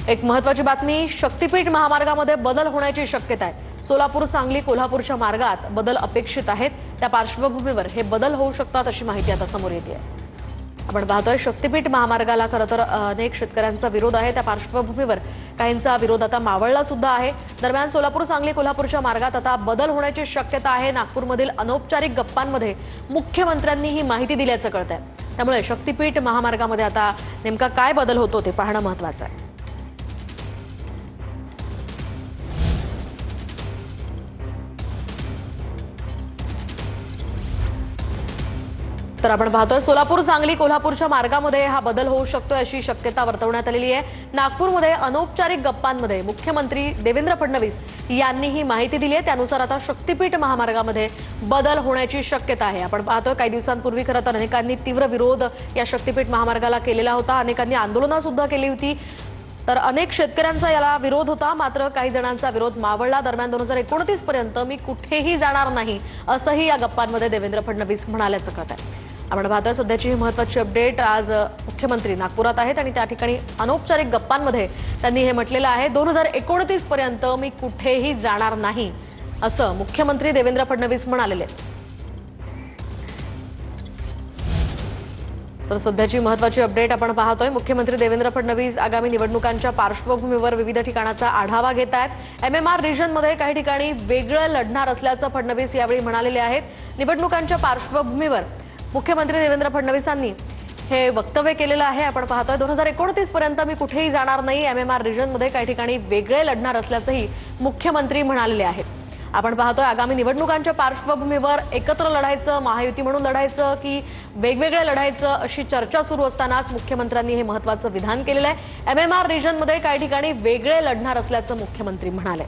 एक महत्त्वाची बातमी, शक्तीपीठ महामार्गामध्ये बदल होण्याची शक्यता आहे। सोलापूर सांगली कोल्हापूरच्या मार्गात बदल अपेक्षित आहेत। त्या पार्श्वभूमीवर हे बदल होऊ शकतात अशी माहिती आता समोर येते आहे। आपण पाहतोय शक्तीपीठ महामार्गाला खरं तर अनेक शेतकऱ्यांचा विरोध आहे। त्या पार्श्वभूमीवर काहींचा विरोध आता मावळला सुद्धा आहे। दरम्यान सोलापूर सांगली कोल्हापूरच्या मार्गात आता बदल होण्याची शक्यता आहे। नागपूरमधील अनौपचारिक गप्पांमध्ये मुख्यमंत्र्यांनी ही माहिती दिल्याचं कळतंय। त्यामुळे शक्तीपीठ महामार्गामध्ये आता नेमका काय बदल होतो ते पाहणं महत्त्वाचं आहे। तर आपण पाहतोय सोलापूर सांगली कोल्हापूरच्या मार्गामध्ये हा बदल होऊ शकतो अशी शक्यता वर्तवण्यात आलेली आहे। नागपूरमध्ये अनौपचारिक गप्पांमध्ये मुख्यमंत्री देवेंद्र फडणवीस यांनी ही माहिती दिली आहे। त्यानुसार आता शक्तीपीठ महामार्गामध्ये बदल होण्याची शक्यता आहे। आपण पाहतोय काही दिवसांपूर्वी खरं तर अनेकांनी तीव्र विरोध या शक्तीपीठ महामार्गाला केलेला होता। अनेकांनी आंदोलनं सुद्धा केली होती। तर अनेक शेतकऱ्यांचा याला विरोध होता, मात्र काही जणांचा विरोध मावळला। दरम्यान 2029 पर्यंत मी कुठेही जाणार नाही असंही या गप्पांमध्ये देवेंद्र फडणवीस म्हणाल्याचं कळतंय। आपण पाहतोय सध्याची ही महत्त्वाची अपडेट। आज मुख्यमंत्री नागपुरात आहेत आणि त्या ठिकाणी अनौपचारिक गप्पांमध्ये त्यांनी हे म्हटलेलं आहे, 2029 पर्यंत मी कुठेही जाणार नाही असं मुख्यमंत्री देवेंद्र फडणवीस म्हणालेले। तर सध्याची महत्त्वाची अपडेट आपण पाहतोय, मुख्यमंत्री देवेंद्र फडणवीस आगामी निवडणुकांच्या पार्श्वभूमीवर विविध ठिकाणाचा आढावा घेत आहेत। MMR रिजनमध्ये काही ठिकाणी वेगळं लढणार असल्याचं फडणवीस यावेळी म्हणालेले आहेत। निवडणुकांच्या पार्श्वभूमीवर मुख्यमंत्री देवेंद्र फडणवीसांनी हे वक्तव्य केलेलं आहे। आपण पाहतोय 2029 पर्यंत मी कुठेही जाणार नाही, MMR रिजनमध्ये काही ठिकाणी वेगळे लढणार असल्याचंही मुख्यमंत्री म्हणालेले आहेत। आपण पाहतोय आगामी निवडणुकांच्या पार्श्वभूमीवर एकत्र लढायचं, महायुती म्हणून लढायचं की वेगवेगळे लढायचं अशी चर्चा सुरू असतानाच मुख्यमंत्र्यांनी हे महत्त्वाचं विधान केलेलं आहे। MMR रिजनमध्ये काही ठिकाणी वेगळे लढणार असल्याचं मुख्यमंत्री म्हणाले।